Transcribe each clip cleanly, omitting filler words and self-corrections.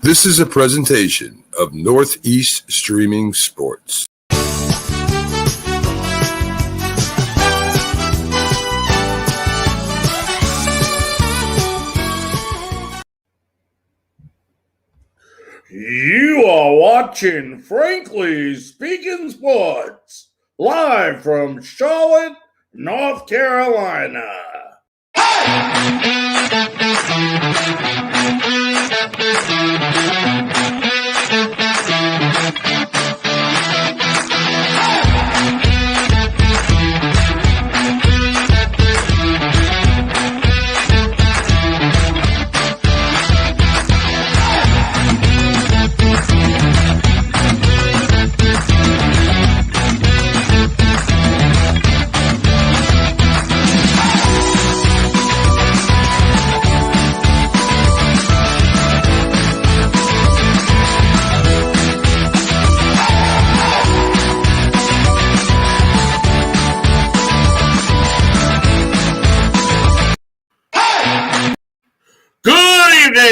This is a presentation of Northeast Streaming Sports. You are watching Frankly Speaking Sports, live from Charlotte, North Carolina.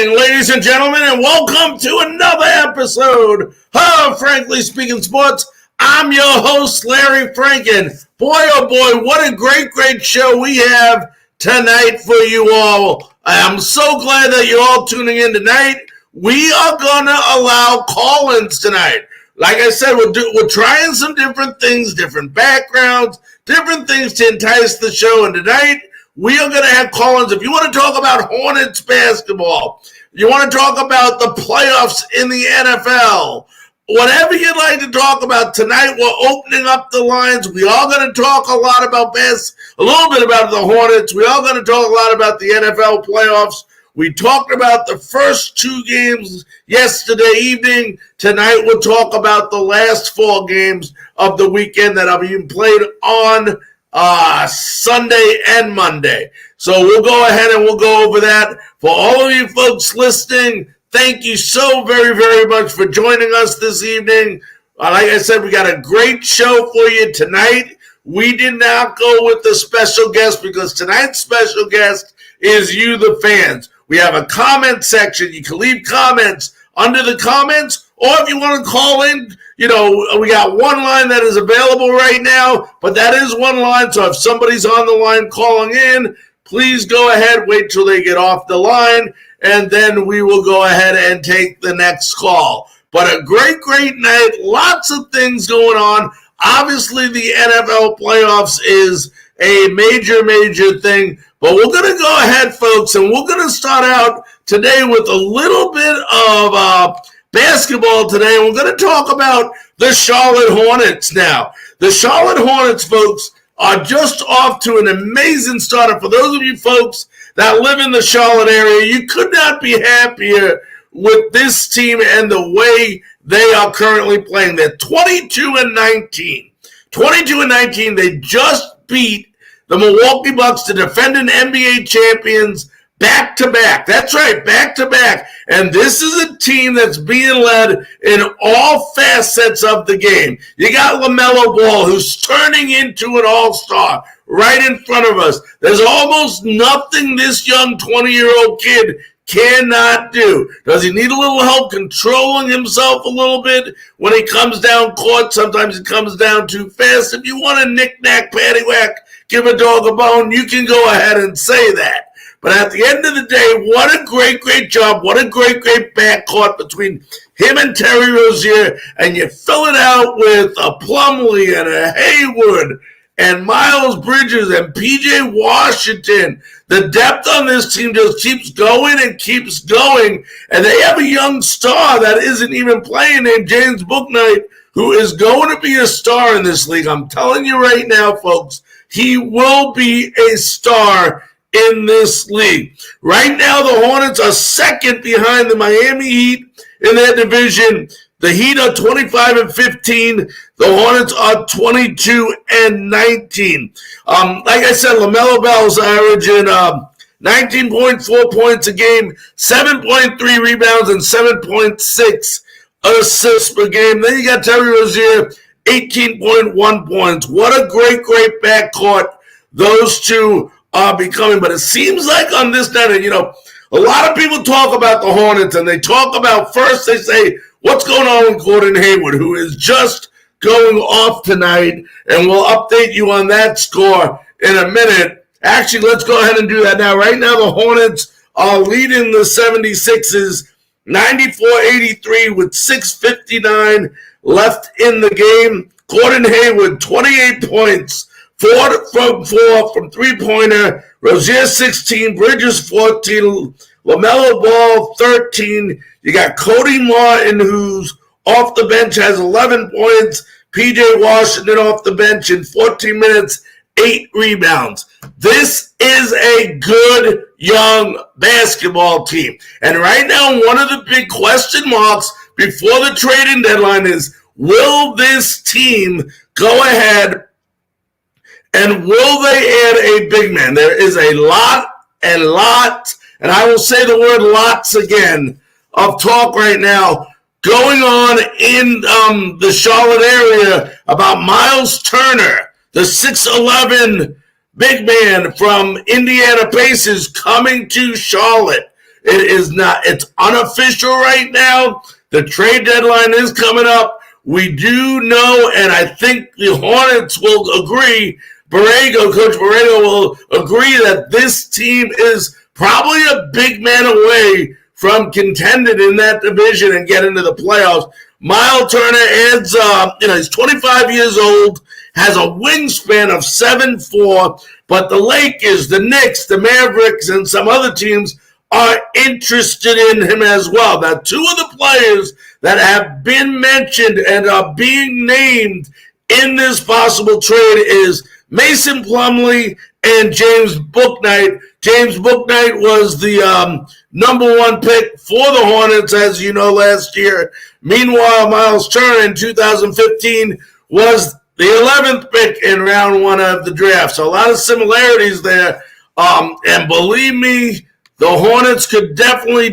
Ladies and gentlemen, and welcome to another episode of Frankly Speaking Sports. I'm your host, Larry Franken. Boy, oh boy, what a great show we have tonight for you all. I'm so glad that you're all tuning in tonight. We are going to allow call-ins tonight. Like I said, we're trying some different things, different backgrounds, different things to entice the show. And tonight, we are going to have call-ins. If you want to talk about Hornets basketball, you want to talk about the playoffs in the NFL, whatever you'd like to talk about tonight, we're opening up the lines. We are going to talk a lot about a little bit about the Hornets. We are going to talk a lot about the NFL playoffs. We talked about the first two games yesterday evening. Tonight we'll talk about the last four games of the weekend that are being played on Sunday and Monday. So we'll go ahead and we'll go over that. For all of you folks listening, thank you so very much for joining us this evening. Like I said, we got a great show for you tonight. We did not go with the special guest because tonight's special guest is you, the fans. We have a comment section. You can leave comments under the comments, or if you want to call in, we got one line that is available right now, but that is one line. So if somebody's on the line calling in, please go ahead, wait till they get off the line, and then we will go ahead and take the next call. But a great night, lots of things going on. Obviously, the NFL playoffs is a major thing, but we're going to go ahead, folks, and we're going to start out today with a little bit of basketball today. We're going to talk about the Charlotte Hornets now. The Charlotte Hornets, folks, are just off to an amazing start. For those of you folks that live in the Charlotte area, you could not be happier with this team and the way they are currently playing. They're 22-19. 22-19, they just beat the Milwaukee Bucks, the defending NBA champions, back-to-back. That's right, back-to-back. And this is a team that's being led in all facets of the game. You got LaMelo Ball, who's turning into an all-star right in front of us. There's almost nothing this young 20-year-old kid cannot do. Does he need a little help controlling himself a little bit when he comes down court? Sometimes he comes down too fast. If you want to knick-knack, paddywhack, give a dog a bone, you can go ahead and say that. But at the end of the day, what a great job. What a great backcourt between him and Terry Rozier. And you fill it out with a Plumlee and a Hayward and Miles Bridges and P.J. Washington. The depth on this team just keeps going and keeps going. And they have a young star that isn't even playing named James Bouknight, who is going to be a star in this league. I'm telling you right now, folks, he will be a star in this league. Right now, the Hornets are second behind the Miami Heat in their division. The Heat are 25-15. The Hornets are 22-19. Like I said, LaMelo Ball's averaging 19.4 points a game, 7.3 rebounds, and 7.6 assists per game. Then you got Terry Rozier, 18.1 points. What a great backcourt those two are becoming. But it seems like on this night, a A lot of people talk about the Hornets, and they talk about, first they say, what's going on with Gordon Hayward, who is just going off tonight, and we'll update you on that score in a minute. Actually, let's go ahead and do that now. Right now, the Hornets are leading the 76ers 94-83 with 6:59 left in the game. Gordon Hayward, 28 points, 4 from 4 from three-pointer. Rozier, 16. Bridges, 14. LaMelo Ball, 13. You got Cody Martin, who's off the bench, has 11 points. P.J. Washington off the bench in 14 minutes, 8 rebounds. This is a good young basketball team. And right now, one of the big question marks before the trading deadline is, will this team go ahead and will they add a big man? There is a lot, and I will say the word lots again, of talk right now going on in the Charlotte area about Miles Turner, the 6'11" big man from Indiana Pacers, coming to Charlotte. It's unofficial right now. The trade deadline is coming up. We do know, and I think the Hornets will agree, Coach Borrego will agree that this team is probably a big man away from contending in that division and getting to the playoffs. Miles Turner adds, he's 25 years old, has a wingspan of 7'4", but the Lakers, the Knicks, the Mavericks, and some other teams are interested in him as well. Now, two of the players that have been mentioned and are being named in this possible trade is Mason Plumlee and James Bouknight. James Bouknight was the number 1 pick for the Hornets, as you know, last year. Meanwhile, Miles Turner in 2015 was the 11th pick in round 1 of the draft. So a lot of similarities there. And believe me, the Hornets could definitely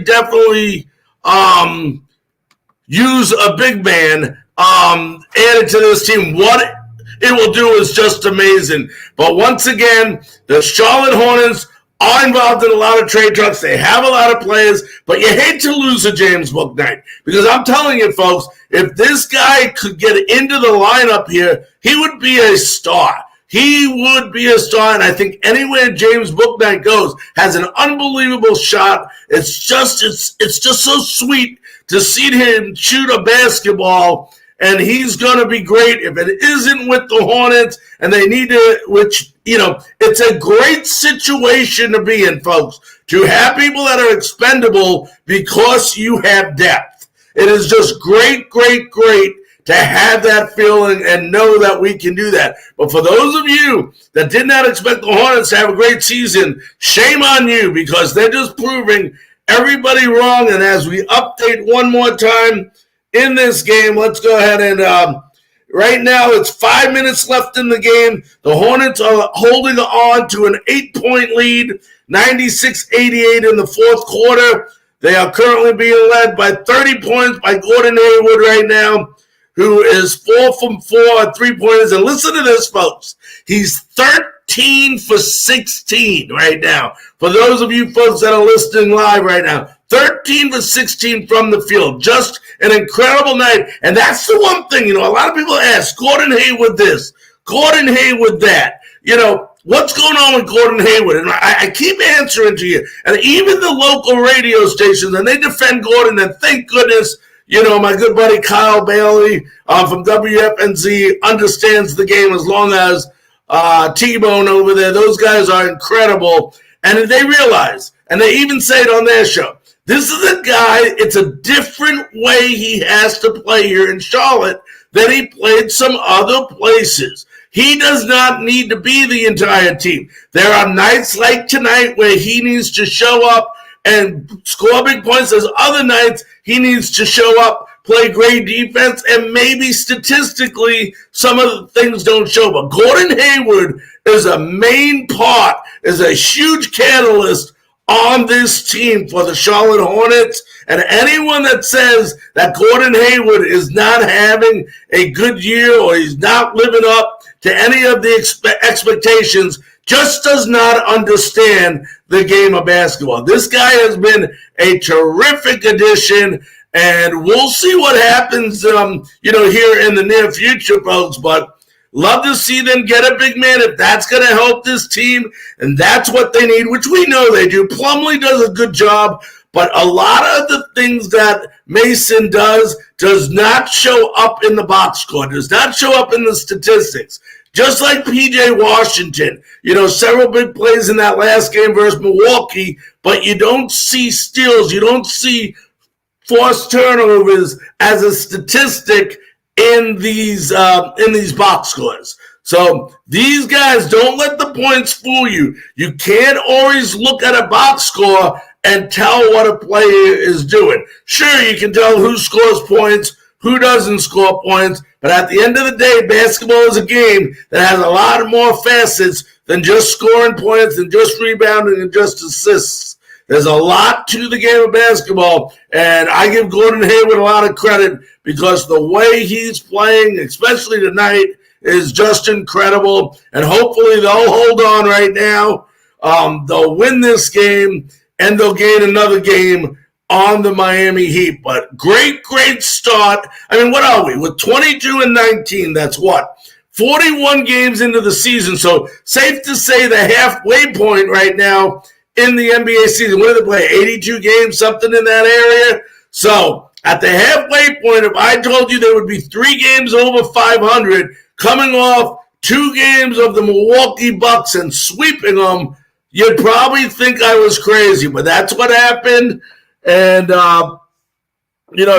use a big man added to this team. What it will do is just amazing. But once again, the Charlotte Hornets are involved in a lot of trade talks. They have a lot of players, but you hate to lose a James Bouknight, because I'm telling you, folks, if this guy could get into the lineup here, he would be a star. He would be a star, and I think anywhere James Bouknight goes has an unbelievable shot. It's just so sweet to see him shoot a basketball, and he's going to be great. If it isn't with the Hornets and they need to, which, it's a great situation to be in, folks, to have people that are expendable because you have depth. It is just great to have that feeling and know that we can do that. But for those of you that did not expect the Hornets to have a great season, shame on you, because they're just proving everybody wrong. And as we update one more time in this game, let's go ahead and right now it's 5 minutes left in the game. The Hornets are holding on to an 8-point lead, 96-88 in the fourth quarter. They are currently being led by 30 points by Gordon Hayward right now, who is 4 from 4 on three-pointers. And listen to this, folks. He's 13 for 16 right now. For those of you folks that are listening live right now, 13 for 16 from the field. Just an incredible night. And that's the one thing, a lot of people ask, Gordon Hayward this, Gordon Hayward that. What's going on with Gordon Hayward? And I keep answering to you. And even the local radio stations, and they defend Gordon, and thank goodness, my good buddy Kyle Bailey from WFNZ understands the game as long as T-Bone over there. Those guys are incredible. And they realize, and they even say it on their show, this is a guy, it's a different way he has to play here in Charlotte than he played some other places. He does not need to be the entire team. There are nights like tonight where he needs to show up and score big points. There's other nights he needs to show up, play great defense, and maybe statistically some of the things don't show. But Gordon Hayward is a main part, is a huge catalyst on this team for the Charlotte Hornets. And anyone that says that Gordon Hayward is not having a good year or he's not living up to any of the expectations just does not understand the game of basketball. This guy has been a terrific addition, and we'll see what happens, here in the near future, folks. But love to see them get a big man if that's going to help this team, and that's what they need, which we know they do. Plumlee does a good job, but a lot of the things that Mason does not show up in the box score, does not show up in the statistics. Just like P.J. Washington, several big plays in that last game versus Milwaukee, but you don't see steals, you don't see forced turnovers as a statistic in these box scores. So these guys, don't let the points fool you. You can't always look at a box score and tell what a player is doing. Sure, you can tell who scores points, who doesn't score points, but at the end of the day, basketball is a game that has a lot more facets than just scoring points and just rebounding and just assists. There's a lot to the game of basketball, and I give Gordon Hayward a lot of credit because the way he's playing, especially tonight, is just incredible, and hopefully they'll hold on right now. They'll win this game, and they'll gain another game on the Miami Heat. But great start. I mean, what are we? With 22-19, that's what? 41 games into the season. So safe to say the halfway point right now in the NBA season. What did they play? 82 games, something in that area? So at the halfway point, if I told you there would be 3 games over 500 coming off 2 games of the Milwaukee Bucks and sweeping them, you'd probably think I was crazy. But that's what happened. And,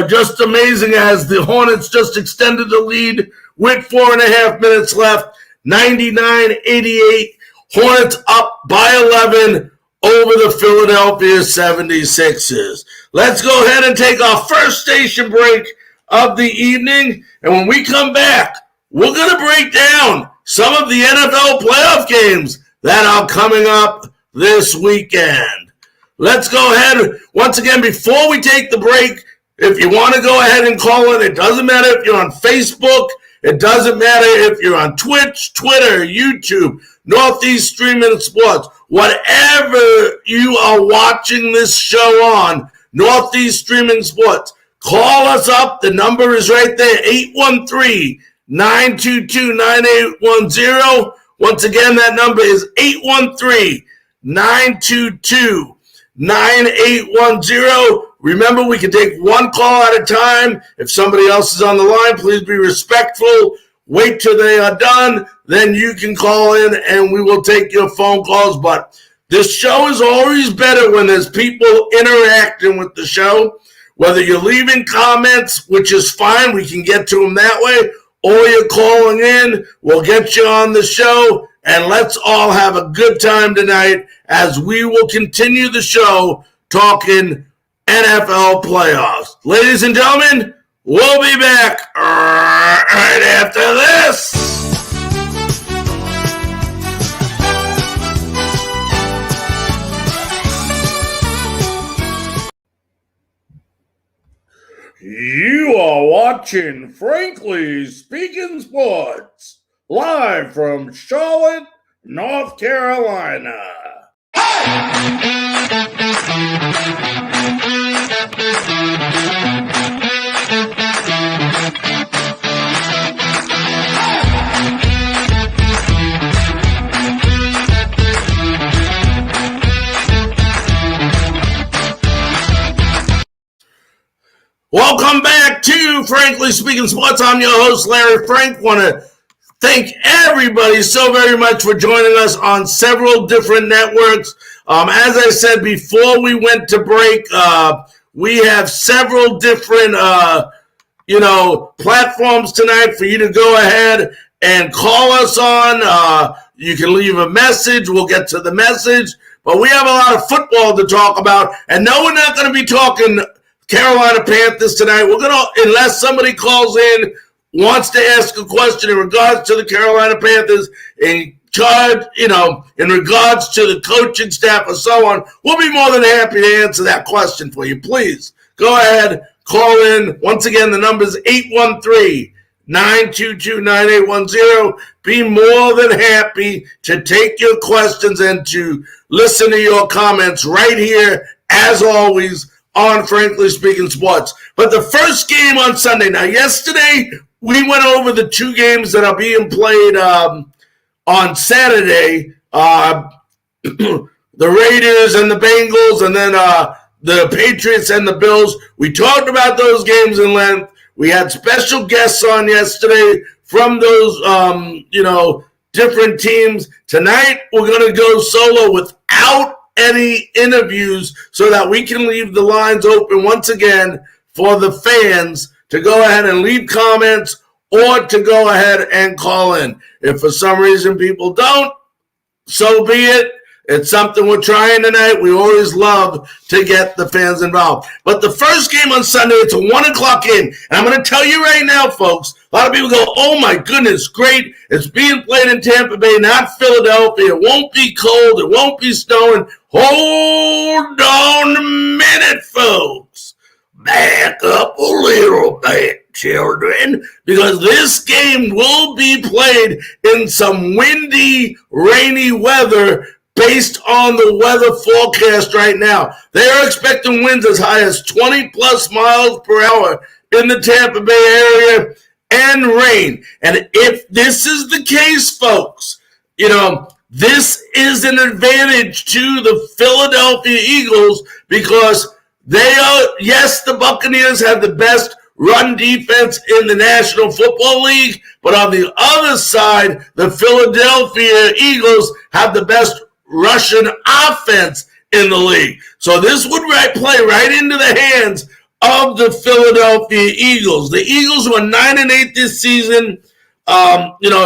just amazing as the Hornets just extended the lead with 4.5 minutes left, 99-88. Hornets up by 11 over the Philadelphia 76ers. Let's go ahead and take our first station break of the evening. And when we come back, we're going to break down some of the NFL playoff games that are coming up this weekend. Let's go ahead. Once again, before we take the break, if you want to go ahead and call in, it doesn't matter if you're on Facebook. It doesn't matter if you're on Twitch, Twitter, YouTube, Northeast Streaming Sports. Whatever you are watching this show on, Northeast Streaming Sports, call us up. The number is right there, 813-922-9810. Once again, that number is 813-922-9810. Remember, we can take one call at a time. If somebody else is on the line, please be respectful. Wait till they are done. Then you can call in and we will take your phone calls. But this show is always better when there's people interacting with the show. Whether you're leaving comments, which is fine, we can get to them that way, or you're calling in, we'll get you on the show. And let's all have a good time tonight as we will continue the show talking NFL playoffs. Ladies and gentlemen, we'll be back right after this. You are watching Frankly Speaking Sports, live from Charlotte, North Carolina. Welcome back to Frankly Speaking Sports. I'm your host, Larry Frank. Want to thank everybody so very much for joining us on several different networks. As I said before we went to break, we have several different, platforms tonight for you to go ahead and call us on. You can leave a message. We'll get to the message. But we have a lot of football to talk about. And no, we're not going to be talking Carolina Panthers tonight. We're going to, unless somebody calls in, wants to ask a question in regards to the Carolina Panthers, in regards to the coaching staff and so on, we'll be more than happy to answer that question for you. Please go ahead, call in. Once again, the number is 922-9810. Be more than happy to take your questions and to listen to your comments right here, as always, on Frankly Speaking Sports. But the first game on Sunday. Now, yesterday, we went over the two games that are being played on Saturday. The Raiders and the Bengals, and then the Patriots and the Bills. We talked about those games in length. We had special guests on yesterday from those, different teams. Tonight, we're going to go solo without any interviews so that we can leave the lines open once again for the fans to go ahead and leave comments or to go ahead and call in. If for some reason people don't, so be it. It's something we're trying tonight. We always love to get the fans involved. But the first game on Sunday, it's a 1 o'clock game. And I'm going to tell you right now, folks, a lot of people go, oh my goodness, great. It's being played in Tampa Bay, not Philadelphia. It won't be cold. It won't be snowing. Hold on a minute, folks. Back up a little bit, children, because this game will be played in some windy, rainy weather based on the weather forecast right now. They are expecting winds as high as 20-plus miles per hour in the Tampa Bay area and rain. And if this is the case, folks, this is an advantage to the Philadelphia Eagles because they are, yes, the Buccaneers have the best run defense in the National Football League, but on the other side, the Philadelphia Eagles have the best rushing offense in the league. So this would play right into the hands of the Philadelphia Eagles. The Eagles were 9-8 this season.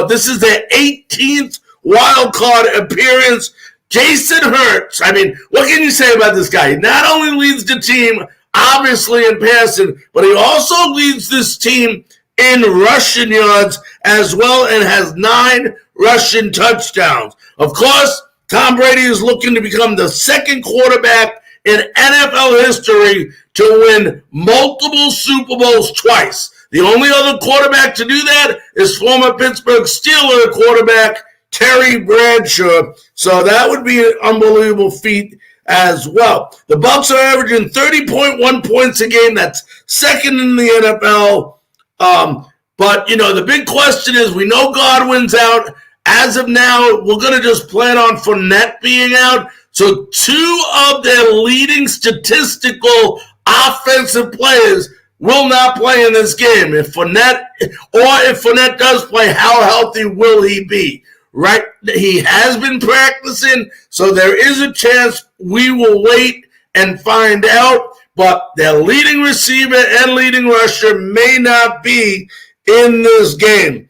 This is their 18th wild card appearance. Jason Hurts, what can you say about this guy? He not only leads the team, obviously, in passing, but he also leads this team in rushing yards as well and has 9 rushing touchdowns. Of course, Tom Brady is looking to become the second quarterback in NFL history to win multiple Super Bowls twice. The only other quarterback to do that is former Pittsburgh Steelers quarterback Terry Bradshaw. So that would be an unbelievable feat as well. The Bucs are averaging 30.1 points a game. That's second in the NFL. But the big question is, we know Godwin's out. As of now, we're going to just plan on Fournette being out. So 2 of their leading statistical offensive players will not play in this game. If Fournette does play, how healthy will he be? Right? He has been practicing, so there is a chance we will wait and find out. But their leading receiver and leading rusher may not be in this game.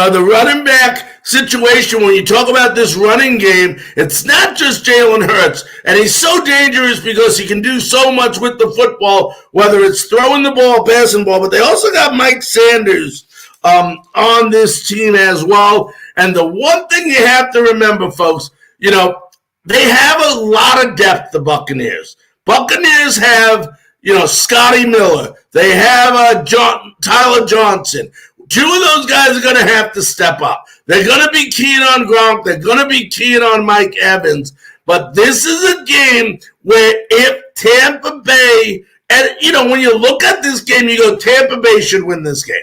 The running back situation, when you talk about this running game, it's not just Jalen Hurts. And he's so dangerous because he can do so much with the football, whether it's throwing the ball, passing the ball. But they also got Mike Sanders on this team as well. And the one thing you have to remember, folks, they have a lot of depth, the Buccaneers. Buccaneers have, Scotty Miller. They have Tyler Johnson. 2 of those guys are going to have to step up. They're going to be keen on Gronk. They're going to be keen on Mike Evans. But this is a game where if Tampa Bay, and when you look at this game, you go, Tampa Bay should win this game.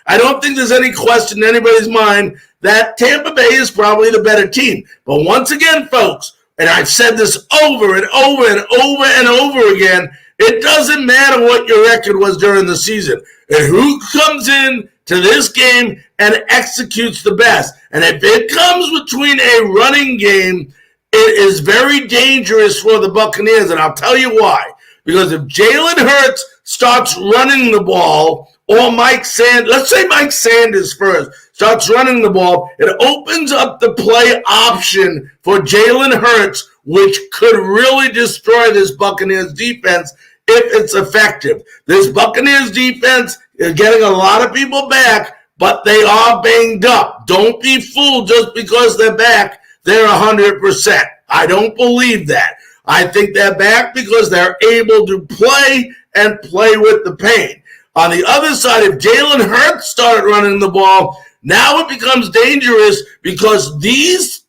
I don't think there's any question in anybody's mind that Tampa Bay is probably the better team. But once again, folks, and I've said this over and over and over and over again, it doesn't matter what your record was during the season. And who comes in to this game and executes the best. And if it comes between a running game, it is very dangerous for the Buccaneers, and I'll tell you why. Because if Jalen Hurts starts running the ball, or let's say Mike Sanders first, starts running the ball, it opens up the play option for Jalen Hurts, which could really destroy this Buccaneers defense if it's effective. This Buccaneers defense is getting a lot of people back, but they are banged up. Don't be fooled just because they're back. They're 100%. I don't believe that. I think they're back because they're able to play and play with the pain. On the other side, if Jalen Hurts started running the ball, now it becomes dangerous because these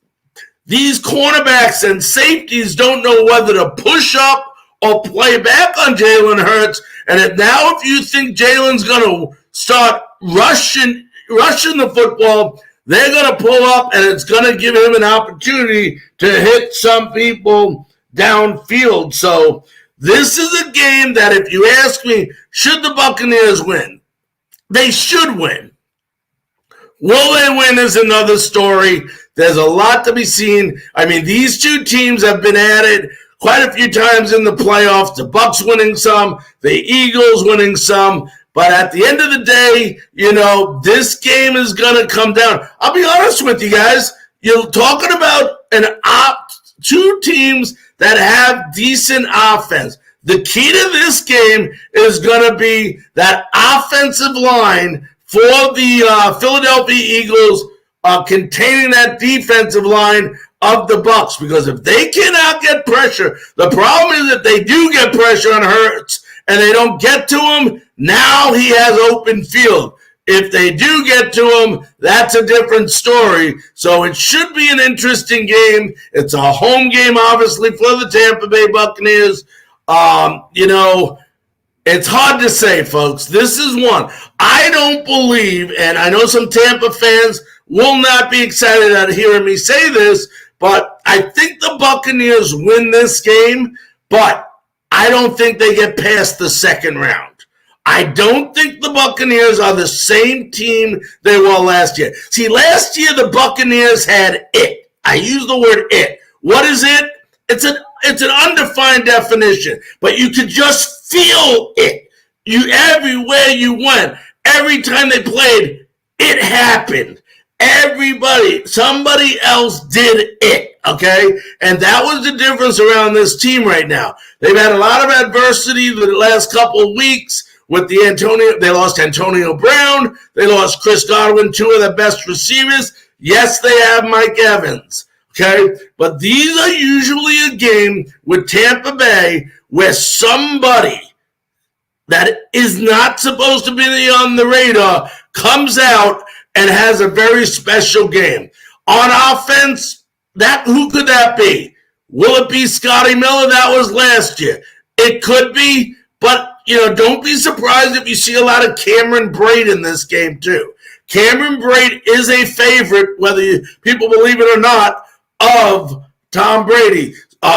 cornerbacks and safeties don't know whether to push up or play back on Jalen Hurts. And if you think Jalen's going to start rushing the football, they're going to pull up, and it's going to give him an opportunity to hit some people downfield. So this is a game that, if you ask me, should the Buccaneers win? They should win. Will they win is another story. There's a lot to be seen. I mean, these two teams have been at it quite a few times in the playoffs. The Bucs winning some, the Eagles winning some. But at the end of the day, this game is going to come down. I'll be honest with you guys. You're talking about two teams that have decent offense. The key to this game is going to be that offensive line for the Philadelphia Eagles containing that defensive line of the Bucs. Because if they cannot get pressure, the problem is if they do get pressure on Hurts and they don't get to him, now he has open field. If they do get to him, that's a different story. So it should be an interesting game. It's a home game, obviously, for the Tampa Bay Buccaneers. It's hard to say, folks. This is one. I don't believe, and I know some Tampa fans will not be excited at hearing me say this, but I think the Buccaneers win this game, but I don't think they get past the second round. I don't think the Buccaneers are the same team they were last year. See, last year the Buccaneers had it. I use the word it. What is it? It's an undefined definition, but you could just feel it. Everywhere you went, every time they played, it happened. Somebody else did it, okay? And that was the difference around this team right now. They've had a lot of adversity the last couple of weeks with they lost Antonio Brown, they lost Chris Godwin, two of the best receivers. Yes, they have Mike Evans, okay? But these are usually a game with Tampa Bay where somebody that is not supposed to be on the radar comes out and has a very special game. On offense, who could that be? Will it be Scotty Miller? That was last year. It could be, but don't be surprised if you see a lot of Cameron Brate in this game too. Cameron Brate is a favorite, whether people believe it or not, of Tom Brady.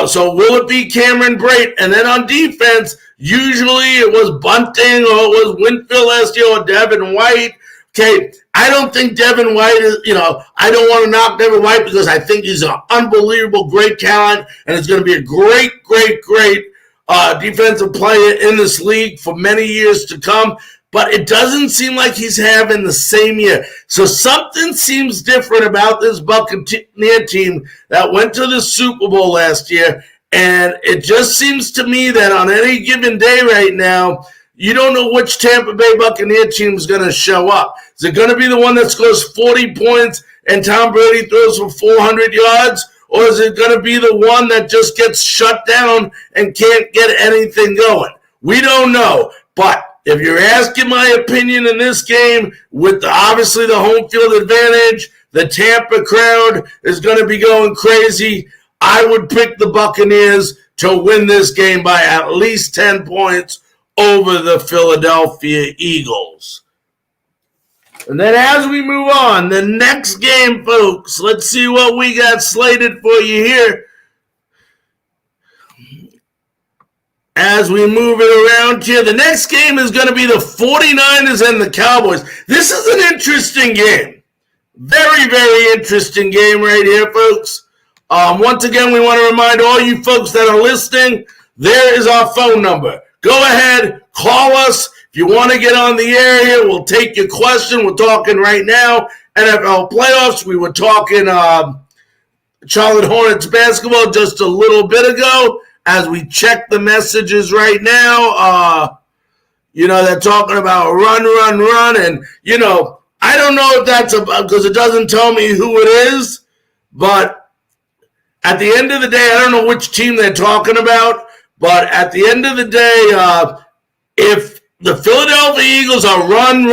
So will it be Cameron Brate? And then on defense, usually it was Bunting or it was Winfield last year or Devin White. Okay, I don't think Devin White is, I don't want to knock Devin White because I think he's an unbelievable, great talent, and it's going to be a great defensive player in this league for many years to come. But it doesn't seem like he's having the same year. So something seems different about this Buccaneer team that went to the Super Bowl last year. And it just seems to me that on any given day right now, you don't know which Tampa Bay Buccaneer team is going to show up. Is it going to be the one that scores 40 points and Tom Brady throws for 400 yards? Or is it going to be the one that just gets shut down and can't get anything going? We don't know. But if you're asking my opinion in this game, with obviously the home field advantage, the Tampa crowd is going to be going crazy. I would pick the Buccaneers to win this game by at least 10 points over the Philadelphia Eagles. And then as we move on, the next game, folks, let's see what we got slated for you here. As we move it around here, the next game is going to be the 49ers and the Cowboys. This is an interesting game. Very, very interesting game right here, folks. Once again, we want to remind all you folks that are listening, there is our phone number. Go ahead, call us. If you want to get on the air here, we'll take your question. We're talking right now NFL playoffs. We were talking Charlotte Hornets basketball just a little bit ago. As we check the messages right now, they're talking about run. And, I don't know if that's because it doesn't tell me who it is. But at the end of the day, I don't know which team they're talking about, but at the end of the day, if the Philadelphia Eagles are run,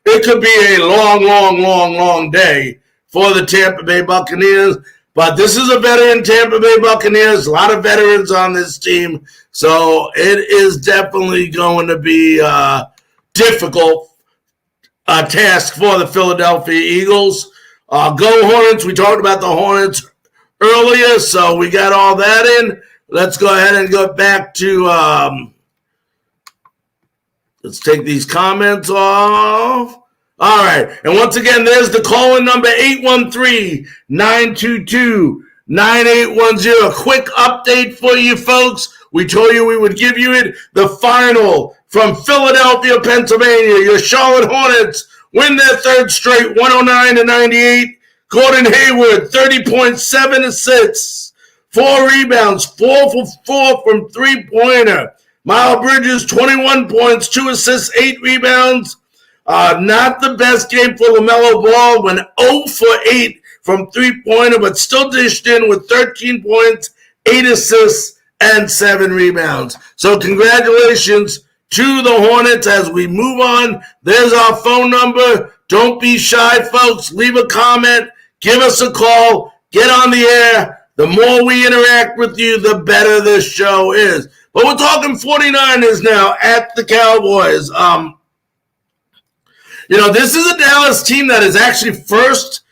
it could be a long day for the Tampa Bay Buccaneers. But this is a veteran Tampa Bay Buccaneers, a lot of veterans on this team, so it is definitely going to be a difficult task for the Philadelphia Eagles. Go Hornets. We talked about the Hornets earlier, so we got all that in. Let's go ahead and go back to let's take these comments off. All right. And once again, there's the call-in number, 813-922-9810. A quick update for you folks. We told you we would give you it. The final from Philadelphia, Pennsylvania. Your Charlotte Hornets win their third straight, 109-98. Gordon Hayward, 30.7 assists, 4 rebounds, 4 for 4 from three-pointer. Miles Bridges, 21 points, 2 assists, 8 rebounds. Not the best game for LaMelo Ball, went 0 for 8 from three-pointer, but still dished in with 13 points, 8 assists, and 7 rebounds. So congratulations to the Hornets as we move on. There's our phone number. Don't be shy, folks. Leave a comment. Give us a call. Get on the air. The more we interact with you, the better this show is. But we're talking 49ers now at the Cowboys. This is a Dallas team that is actually first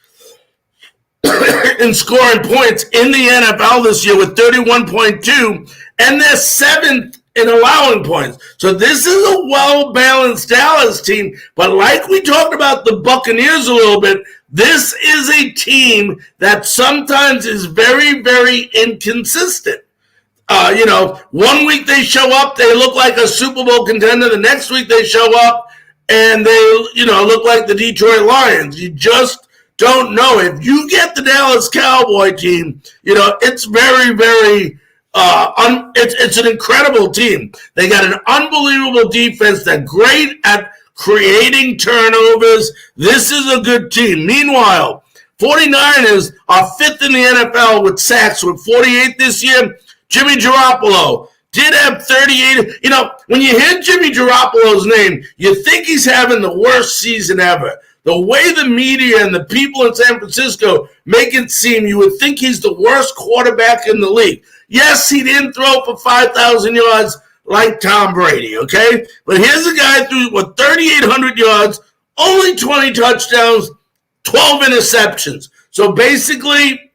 in scoring points in the NFL this year with 31.2, and they're 7th in allowing points. So this is a well-balanced Dallas team, but like we talked about the Buccaneers a little bit, this is a team that sometimes is very, very inconsistent. 1 week they show up, they look like a Super Bowl contender. The next week they show up, and they, look like the Detroit Lions. You just don't know. If you get the Dallas Cowboy team, it's very, very, it's an incredible team. They got an unbelievable defense. They're great at creating turnovers. This is a good team. Meanwhile, 49ers are 5th in the NFL with sacks with 48 this year. Jimmy Garoppolo did have 38. When you hear Jimmy Garoppolo's name, you think he's having the worst season ever. The way the media and the people in San Francisco make it seem, you would think he's the worst quarterback in the league. Yes, he didn't throw for 5,000 yards like Tom Brady, okay? But here's a guy threw 3,800 yards, only 20 touchdowns, 12 interceptions. So basically,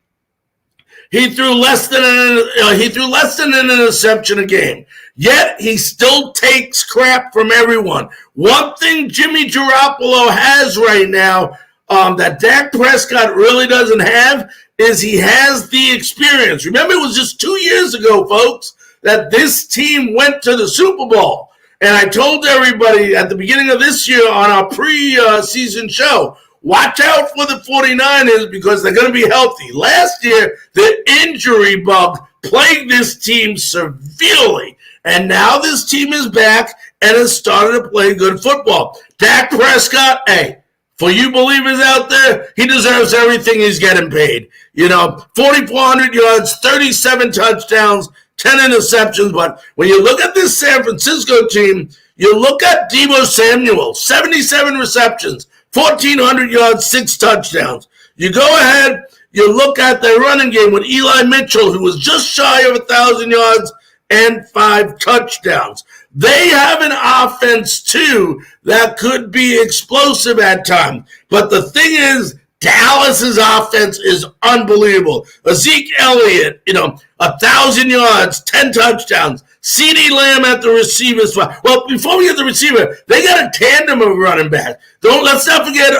he threw less than an interception a game. Yet he still takes crap from everyone. One thing Jimmy Garoppolo has right now that Dak Prescott really doesn't have is he has the experience. Remember, it was just 2 years ago, folks, that this team went to the Super Bowl. And I told everybody at the beginning of this year on our pre-season show, watch out for the 49ers because they're going to be healthy. Last year, the injury bug plagued this team severely. And now this team is back and has started to play good football. Dak Prescott, hey, for you believers out there, he deserves everything he's getting paid. 4,400 yards, 37 touchdowns, 10 interceptions. But when you look at this San Francisco team, you look at Deebo Samuel, 77 receptions, 1,400 yards, 6 touchdowns. You go ahead, you look at their running game with Eli Mitchell, who was just shy of 1,000 yards and 5 touchdowns. They have an offense, too, that could be explosive at times. But the thing is, Dallas's offense is unbelievable. Zeke Elliott, 1,000 yards, 10 touchdowns. CeeDee Lamb at the receiver spot. Well, before we get the receiver, they got a tandem of running backs. Let's not forget,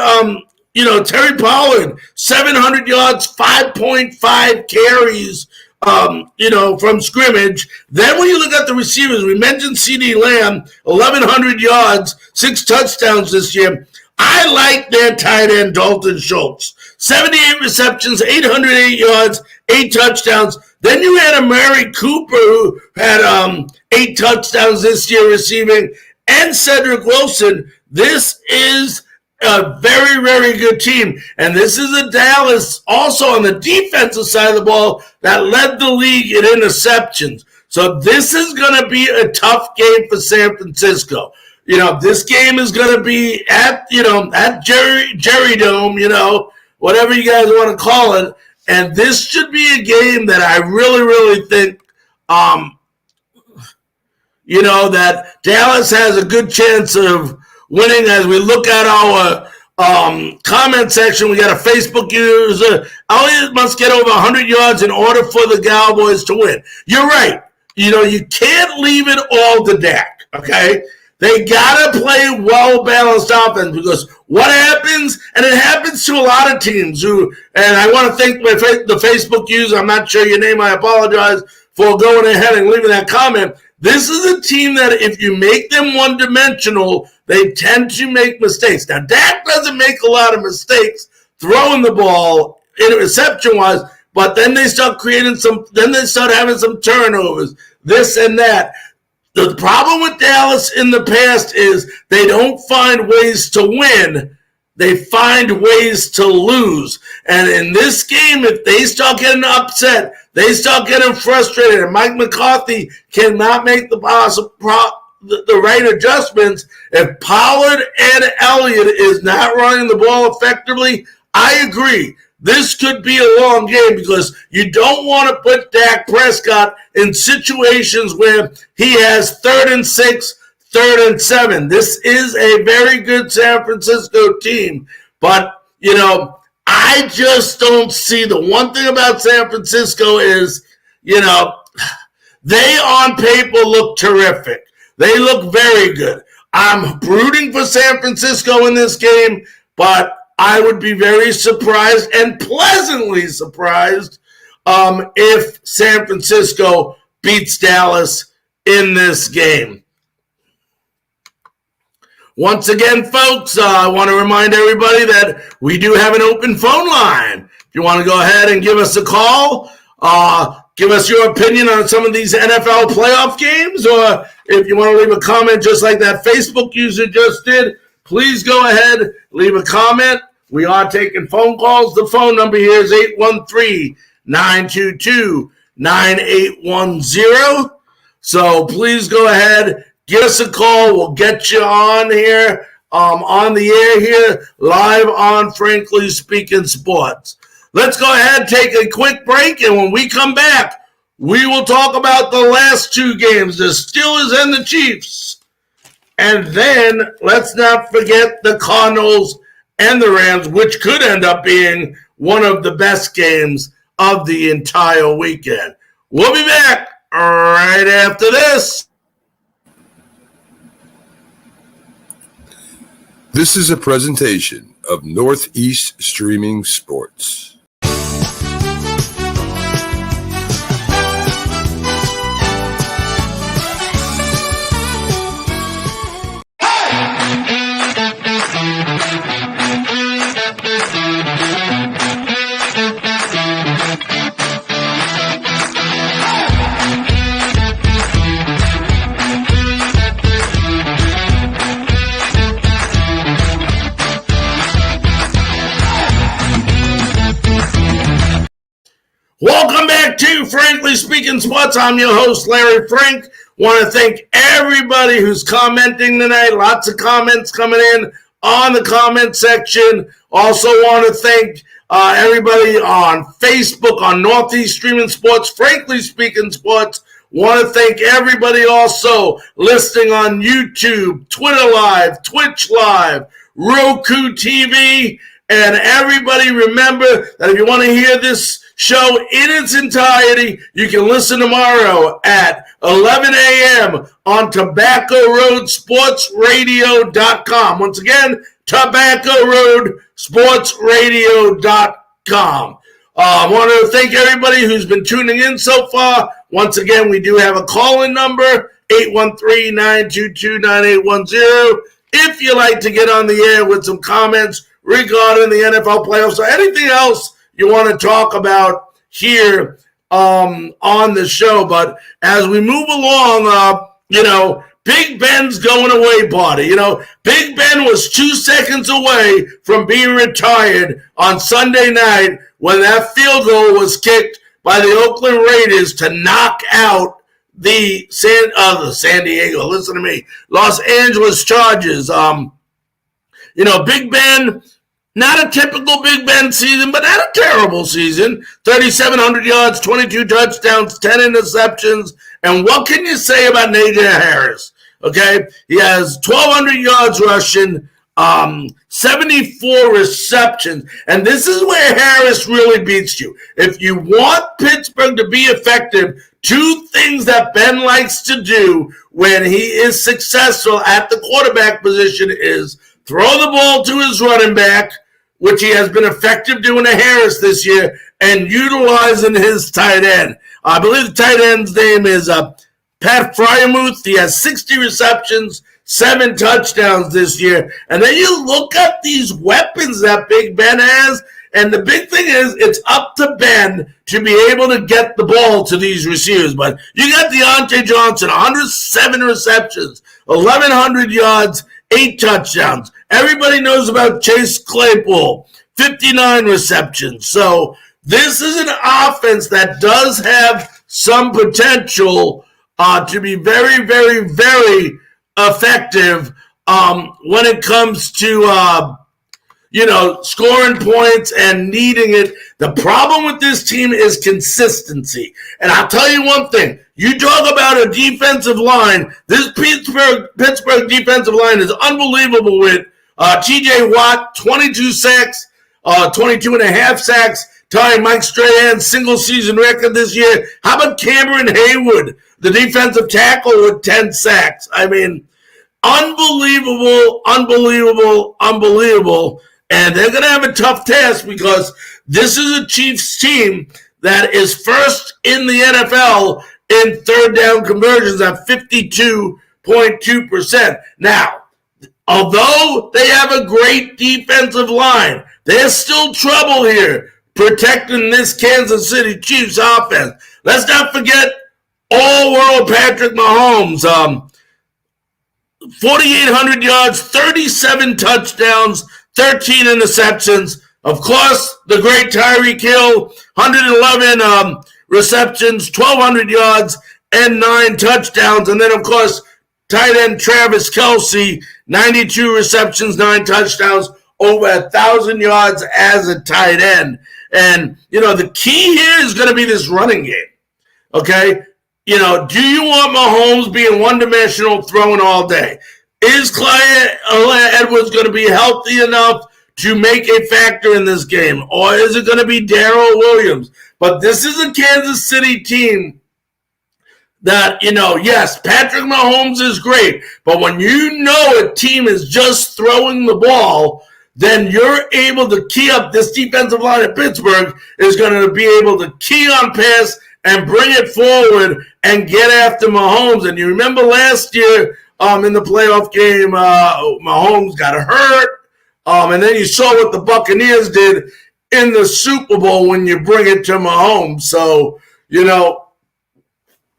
Terry Pollard, 700 yards, 5.5 carries, from scrimmage. Then when you look at the receivers, we mentioned CeeDee Lamb, 1,100 yards, 6 touchdowns this year. I like their tight end, Dalton Schultz. 78 receptions, 808 yards, 8 touchdowns. Then you had Amari Cooper, who had 8 touchdowns this year receiving, and Cedric Wilson. This is a very, very good team. And this is a Dallas also on the defensive side of the ball that led the league in interceptions. So this is going to be a tough game for San Francisco. This game is going to be at Jerry Dome, whatever you guys want to call it. And this should be a game that I really, really think, that Dallas has a good chance of winning. As we look at our comment section, we got a Facebook user. Elliott must get over 100 yards in order for the Cowboys to win. You're right. You can't leave it all to Dak, okay? They got to play well-balanced offense because what happens, and it happens to a lot of teams and I want to thank the Facebook user, I'm not sure your name, I apologize for going ahead and leaving that comment. This is a team that if you make them one-dimensional, they tend to make mistakes. Now, Dak doesn't make a lot of mistakes throwing the ball interception-wise, but then they start having some turnovers, this and that. The problem with Dallas in the past is they don't find ways to win. They find ways to lose. And in this game, if they start getting upset, they start getting frustrated, and Mike McCarthy cannot make the right adjustments, if Pollard and Elliott is not running the ball effectively, I agree. This could be a long game because you don't want to put Dak Prescott in situations where he has 3rd and 6, 3rd and 7. This is a very good San Francisco team, but, I just don't see. The one thing about San Francisco is, they on paper look terrific. They look very good. I'm rooting for San Francisco in this game, but I would be very surprised and pleasantly surprised if San Francisco beats Dallas in this game. Once again, folks, I want to remind everybody that we do have an open phone line. If you want to go ahead and give us a call, give us your opinion on some of these NFL playoff games, or if you want to leave a comment just like that Facebook user just did, please go ahead, leave a comment. We are taking phone calls. The phone number here is 813-922-9810. So please go ahead, give us a call. We'll get you on here, on the air here, live on Frankly Speaking Sports. Let's go ahead and take a quick break, and when we come back, we will talk about the last two games, the Steelers and the Chiefs. And then let's not forget the Cardinals and the Rams, which could end up being one of the best games of the entire weekend. We'll be back right after this. This is a presentation of Northeast Streaming Sports. Welcome back to Frankly Speaking Sports. I'm your host, Larry Frank. Want to thank everybody who's commenting tonight. Lots of comments coming in on the comment section. Also want to thank everybody on Facebook, on Northeast Streaming Sports, Frankly Speaking Sports. Want to thank everybody also listening on YouTube, Twitter Live, Twitch Live, Roku TV, and everybody remember that if you want to hear this show in its entirety, you can listen tomorrow at 11 a.m. on TobaccoRoadSportsRadio.com. Once again, TobaccoRoadSportsRadio.com. I want to thank everybody who's been tuning in so far. Once again, we do have a call-in number, 813-922-9810. If you'd like to get on the air with some comments regarding the NFL playoffs or anything else you want to talk about here on the show. But as we move along, Big Ben's going away party. Big Ben was 2 seconds away from being retired on Sunday night when that field goal was kicked by the Oakland Raiders to knock out the San Diego, listen to me, Los Angeles Chargers. Big Ben, not a typical Big Ben season, but not a terrible season. 3,700 yards, 22 touchdowns, 10 interceptions. And what can you say about Najee Harris? Okay, he has 1,200 yards rushing, 74 receptions. And this is where Harris really beats you. If you want Pittsburgh to be effective, 2 things that Ben likes to do when he is successful at the quarterback position is throw the ball to his running back, which he has been effective doing to Harris this year, and utilizing his tight end. I believe the tight end's name is Pat Fryermuth. He has 60 receptions, 7 touchdowns this year. And then you look at these weapons that Big Ben has, and the big thing is it's up to Ben to be able to get the ball to these receivers. But you got Deontay Johnson, 107 receptions, 1,100 yards, 8 touchdowns. Everybody knows about Chase Claypool, 59 receptions. So this is an offense that does have some potential to be very, very, very effective when it comes to, scoring points and needing it. The problem with this team is consistency. And I'll tell you one thing. You talk about a defensive line. This Pittsburgh defensive line is unbelievable with T.J. Watt, 22 sacks, 22 and a half sacks, tying Mike Strahan's single-season record this year. How about Cameron Haywood, the defensive tackle, with 10 sacks? I mean, unbelievable. And they're going to have a tough task because this is a Chiefs team that is first in the NFL in third down conversions at 52.2%. Now, although they have a great defensive line, there's still trouble here protecting this Kansas City Chiefs offense. Let's not forget all-world Patrick Mahomes. 4,800 yards, 37 touchdowns, 13 interceptions. Of course, the great Tyreek Hill, 111 receptions, 1,200 yards, and 9 touchdowns. And then, of course, tight end Travis Kelce, 92 receptions, 9 touchdowns, over 1,000 yards as a tight end. And, the key here is going to be this running game, okay? Do you want Mahomes being one-dimensional throwing all day? Is Clyde Edwards going to be healthy enough to make a factor in this game? Or is it going to be Darrell Williams? But this is a Kansas City team that, yes, Patrick Mahomes is great. But when a team is just throwing the ball, then you're able to key up. This defensive line at Pittsburgh is going to be able to key on pass and bring it forward and get after Mahomes. And you remember last year in the playoff game, Mahomes got hurt. And then you saw what the Buccaneers did in the Super Bowl when you bring it to Mahomes. So,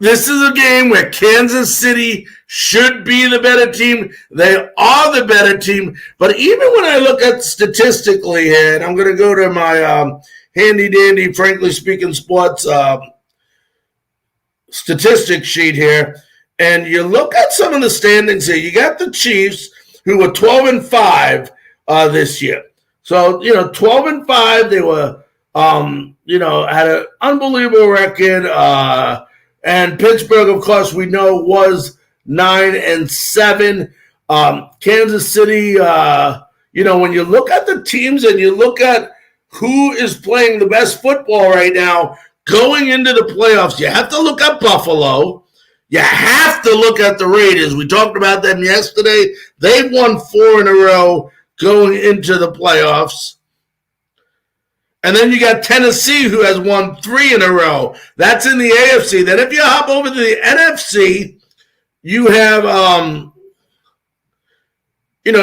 this is a game where Kansas City should be the better team. They are the better team. But even when I look at statistically here, and I'm going to go to my handy-dandy, frankly speaking, sports statistics sheet here, and you look at some of the standings here. You got the Chiefs, who were 12-5 this year. So, 12-5, they were, had an unbelievable record. And Pittsburgh, of course, we know was 9-7. Kansas City, when you look at the teams and you look at who is playing the best football right now going into the playoffs, you have to look at Buffalo. You have to look at the Raiders. We talked about them yesterday. They've won 4 in a row going into the playoffs. And then you got Tennessee, who has won 3 in a row. That's in the AFC. Then if you hop over to the NFC, you have,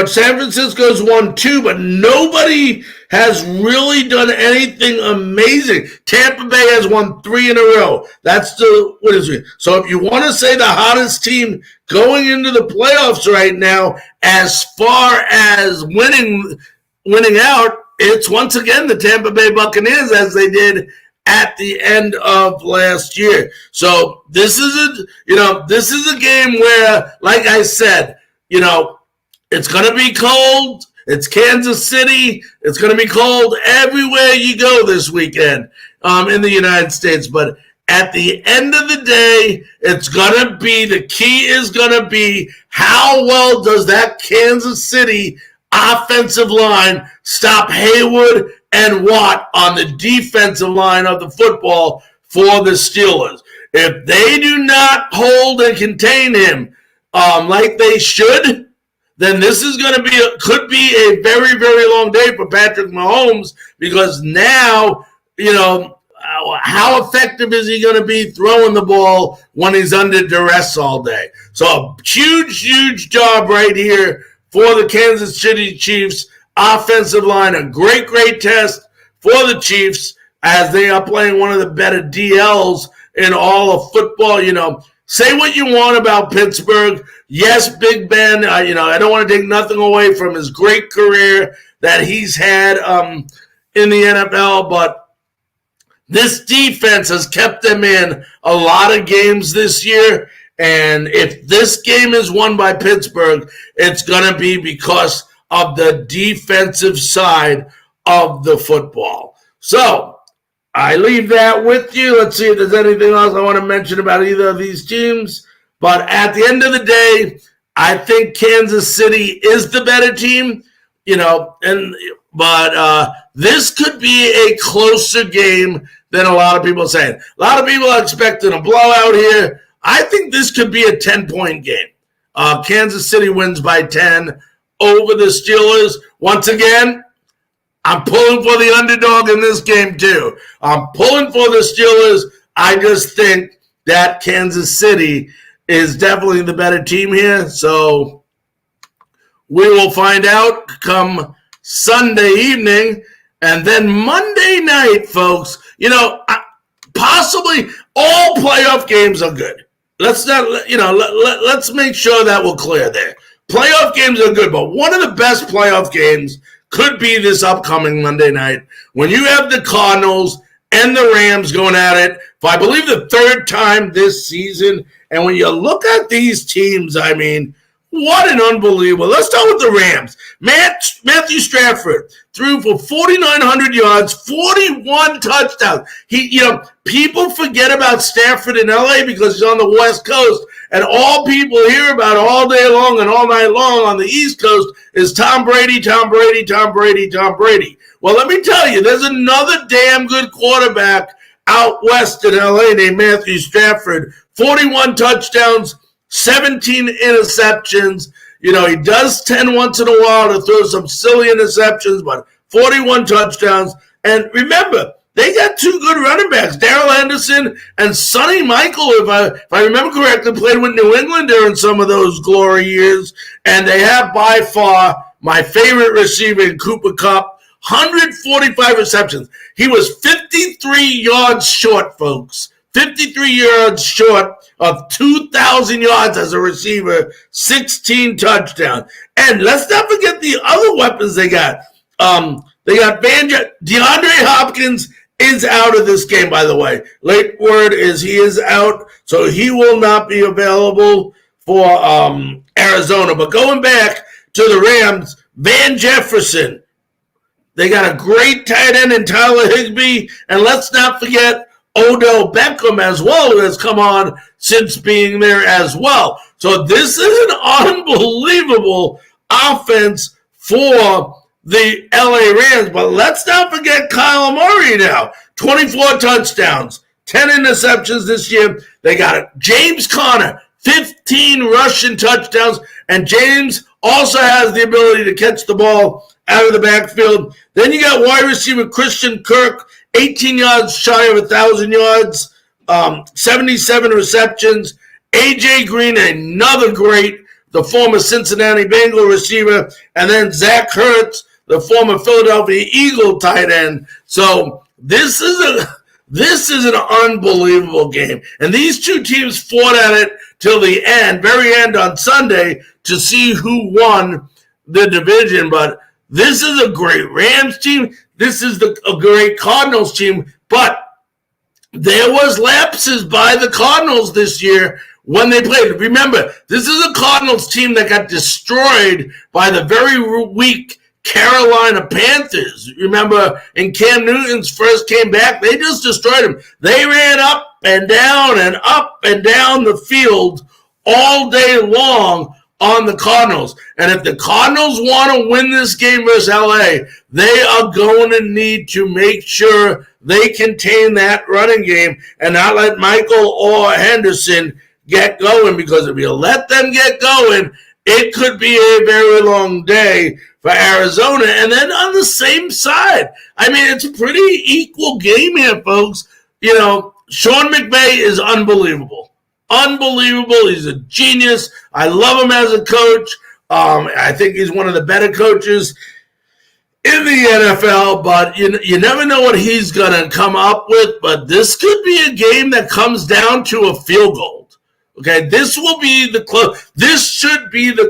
San Francisco's won 2, but nobody has really done anything amazing. Tampa Bay has won 3 in a row. That's what is it? So if you want to say the hottest team going into the playoffs right now, as far as winning out, it's once again the Tampa Bay Buccaneers, as they did at the end of last year. So this is a game where, like I said, it's going to be cold. It's Kansas City. It's going to be cold everywhere you go this weekend in the United States. But at the end of the day, the key is going to be how well does that Kansas City offensive line stop Hayward and Watt on the defensive line of the football for the Steelers. If they do not hold and contain him like they should, then this is going to could be a very, very long day for Patrick Mahomes, because now, how effective is he going to be throwing the ball when he's under duress all day? So a huge, huge job right here for the Kansas City Chiefs offensive line. A great, great test for the Chiefs as they are playing one of the better DLs in all of football. Say what you want about Pittsburgh. Yes, Big Ben, I don't want to take nothing away from his great career that he's had in the NFL, but this defense has kept them in a lot of games this year, and if this game is won by Pittsburgh, it's going to be because of the defensive side of the football. So I leave that with you. Let's see if there's anything else I want to mention about either of these teams. But at the end of the day, I think Kansas City is the better team, but this could be a closer game than a lot of people are saying. A lot of people are expecting a blowout here. I think this could be a 10-point game. Kansas City wins by 10 over the Steelers. Once again, I'm pulling for the underdog in this game too. I'm pulling for the Steelers. I just think that Kansas City is definitely the better team here. So we will find out come Sunday evening. And then Monday night, folks, possibly all playoff games are good. Let's make sure that we're clear there. Playoff games are good, but one of the best playoff games could be this upcoming Monday night when you have the Cardinals and the Rams going at it for, I believe, the third time this season. And when you look at these teams, I mean, what an unbelievable. Let's start with the Rams. Matthew Stafford threw for 4,900 yards, 41 touchdowns. People forget about Stafford in LA because he's on the West Coast, and all people hear about all day long and all night long on the East Coast is Tom Brady, Tom Brady, Tom Brady, Tom Brady. Well, let me tell you, there's another damn good quarterback out west in LA named Matthew Stafford. 41 touchdowns, 17 interceptions. He does 10 once in a while to throw some silly interceptions, but 41 touchdowns. And remember, they got two good running backs, Darrell Henderson and Sonny Michael, if I remember correctly, played with New England during some of those glory years. And they have by far my favorite receiver in Cooper Kupp, 145 receptions. He was 53 yards short, folks. 53 yards short of 2,000 yards as a receiver, 16 touchdowns. And let's not forget the other weapons they got. They got DeAndre Hopkins is out of this game, by the way. Late word is he is out, so he will not be available for Arizona. But going back to the Rams, Van Jefferson, they got a great tight end in Tyler Higbee, and let's not forget Odell Beckham as well, who has come on since being there as well. So this is an unbelievable offense for the LA Rams. But let's not forget Kyle Murray now. 24 touchdowns, 10 interceptions this year. They got James Conner, 15 rushing touchdowns. And James also has the ability to catch the ball out of the backfield. Then you got wide receiver Christian Kirk, 18 yards shy of 1,000 yards, 77 receptions. A.J. Green, another great, the former Cincinnati Bengal receiver. And then Zach Ertz, the former Philadelphia Eagle tight end. So this is an unbelievable game. And these two teams fought at it till the end, very end on Sunday, to see who won the division. But this is a great Rams team. This is a great Cardinals team. But there was lapses by the Cardinals this year when they played. Remember, this is a Cardinals team that got destroyed by the very weak Carolina Panthers. Remember, in Cam Newton's first came back, they just destroyed him. They ran up and down the field all day long on the Cardinals. And if the Cardinals want to win this game versus LA, they are going to need to make sure they contain that running game and not let Michael or Henderson get going, because if you let them get going, it could be a very long day for Arizona. And then on the same side, I mean, it's a pretty equal game here, folks. You know, Sean McVay is unbelievable. Unbelievable. He's a genius. I love him as a coach. I think he's one of the better coaches in the NFL, but you never know what he's going to come up with. But this could be a game that comes down to a field goal. Okay, this should be the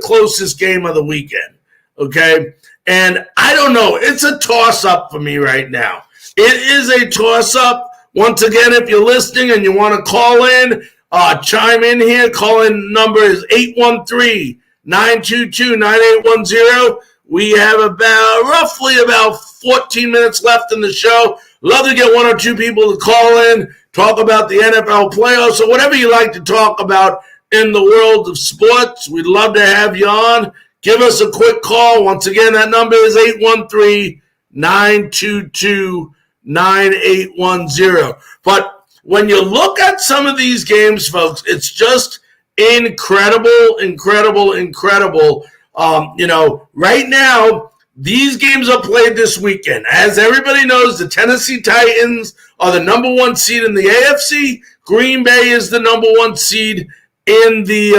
closest game of the weekend. Okay, and I don't know. It's a toss-up for me right now. It is a toss-up. Once again, if you're listening and you want to call in, chime in here. Call-in number is 813-922-9810. We have roughly about 14 minutes left in the show. Love to get one or two people to call in, talk about the NFL playoffs, or whatever you like to talk about in the world of sports. We'd love to have you on. Give us a quick call. Once again, that number is 813-922-9810. But when you look at some of these games, folks, it's just incredible. Right now, these games are played this weekend. As everybody knows, the Tennessee Titans are the number one seed in the AFC. Green Bay is the number one seed in the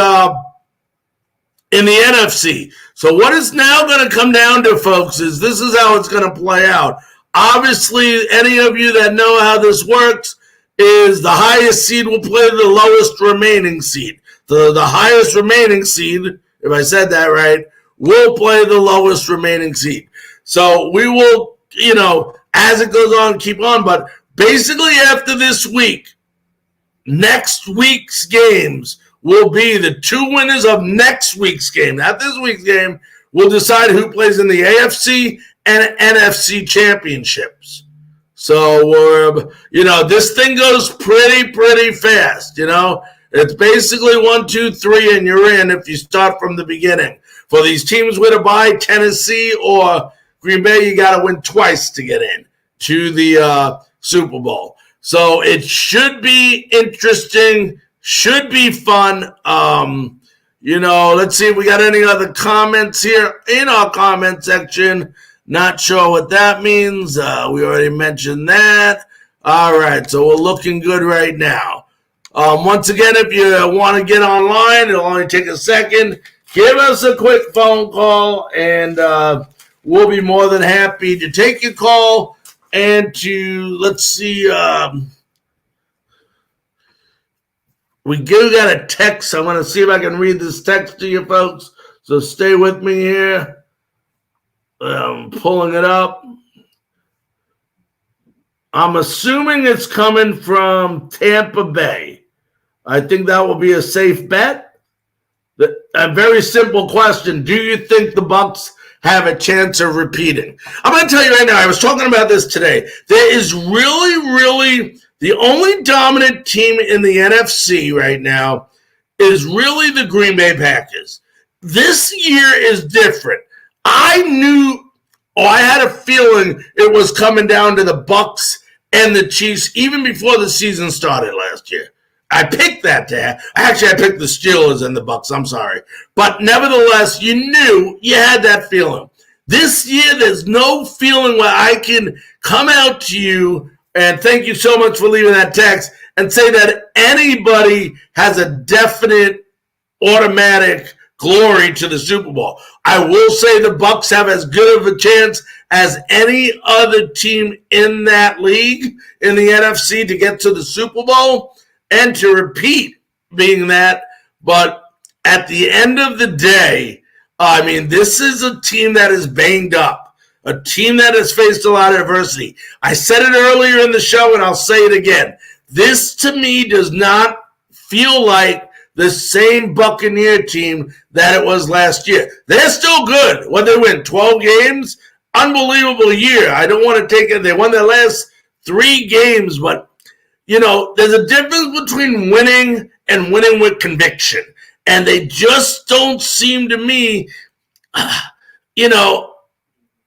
NFC. So what is now going to come down to, folks, is this is how it's going to play out. Obviously, any of you that know how this works is the highest seed will play the lowest remaining seed. The highest remaining seed, if I said that right, will play the lowest remaining seed. So we will, as it goes on, keep on. But basically after this week, next week's games will be the two winners of next week's game. Not this week's game. Will decide who plays in the AFC and NFC championships. So, this thing goes pretty fast, It's basically 1, 2, 3, and you're in if you start from the beginning. For these teams with a bye, Tennessee or Green Bay, you got to win twice to get in to the Super Bowl. So it should be interesting, should be fun. Let's see if we got any other comments here in our comment section. Not sure what that means. We already mentioned that. All right, so we're looking good right now. Once again, if you want to get online, it'll only take a second. Give us a quick phone call, and we'll be more than happy to take your call and let's see. We do got a text. I want to see if I can read this text to you folks. So stay with me here. I'm pulling it up. I'm assuming it's coming from Tampa Bay. I think that will be a safe bet. A very simple question. Do you think the Bucs have a chance of repeating? I'm going to tell you right now, I was talking about this today. There is really the only dominant team in the NFC right now is really the Green Bay Packers. This year is different. I had a feeling it was coming down to the Bucs and the Chiefs even before the season started last year. I picked that to have. Actually, I picked the Steelers and the Bucs. I'm sorry. But nevertheless, you knew you had that feeling. This year, there's no feeling where I can come out to you, and thank you so much for leaving that text, and say that anybody has a definite automatic glory to the Super Bowl. I will say the Bucs have as good of a chance as any other team in that league, in the NFC, to get to the Super Bowl and to repeat being that. But at the end of the day, I mean, this is a team that is banged up, a team that has faced a lot of adversity. I said it earlier in the show, and I'll say it again. This, to me, does not feel like the same Buccaneer team that it was last year. They're still good. When they win 12 games, unbelievable year. I don't want to take it. They won their last 3 games, but, you know, there's a difference between winning and winning with conviction. And they just don't seem to me, you know,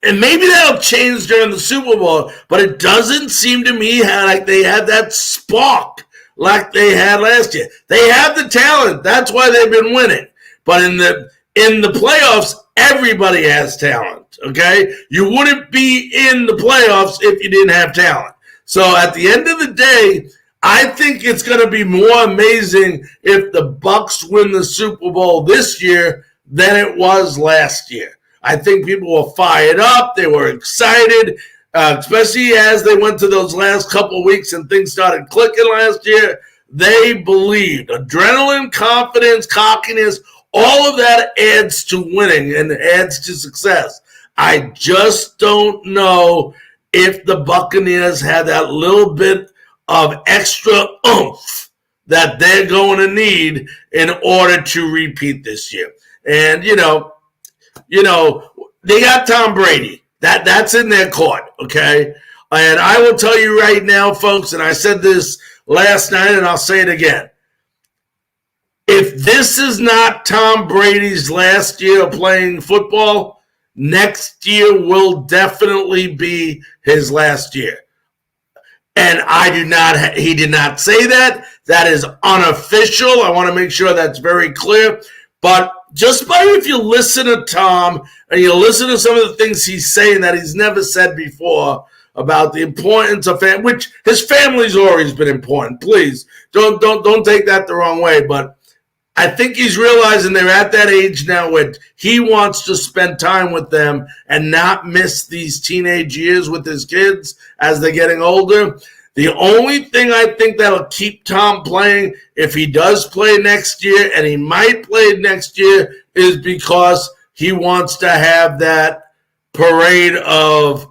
and maybe that'll change during the Super Bowl, but it doesn't seem to me like they had that spark like they had last year. They have the talent. That's why they've been winning. But in the playoffs, everybody has talent, okay? You wouldn't be in the playoffs if you didn't have talent. So at the end of the day, I think it's going to be more amazing if the Bucs win the Super Bowl this year than it was last year. I think people were fired up. They were excited, especially as they went to those last couple of weeks and things started clicking last year. They believed. Adrenaline, confidence, cockiness, all of that adds to winning and adds to success. I just don't know if the Buccaneers had that little bit of extra oomph that they're going to need in order to repeat this year. And, you know, they got Tom Brady. That's in their court, okay? And I will tell you right now, folks, and I said this last night and I'll say it again. If this is not Tom Brady's last year of playing football, next year will definitely be his last year. And he did not say that. That is unofficial. I want to make sure that's very clear. But just by if you listen to Tom and you listen to some of the things he's saying that he's never said before about the importance of family, which his family's always been important. Please don't take that the wrong way. But I think he's realizing they're at that age now where he wants to spend time with them and not miss these teenage years with his kids as they're getting older. The only thing I think that'll keep Tom playing, if he does play next year, and he might play next year, is because he wants to have that parade of,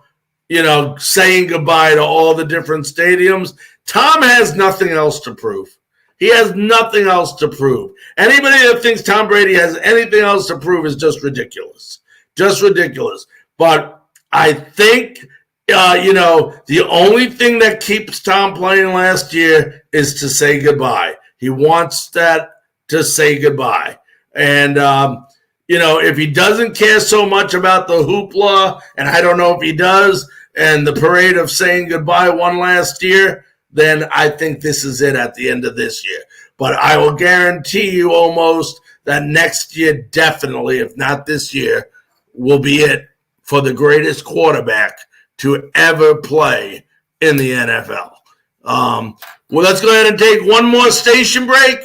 you know, saying goodbye to all the different stadiums. Tom has nothing else to prove. He has nothing else to prove. Anybody that thinks Tom Brady has anything else to prove is just ridiculous. Just ridiculous. But I think, the only thing that keeps Tom playing last year is to say goodbye. He wants that to say goodbye. And, if he doesn't care so much about the hoopla, and I don't know if he does, and the parade of saying goodbye one last year, then I think this is it at the end of this year. But I will guarantee you almost that next year, definitely, if not this year, will be it for the greatest quarterback to ever play in the NFL. Well, let's go ahead and take one more station break.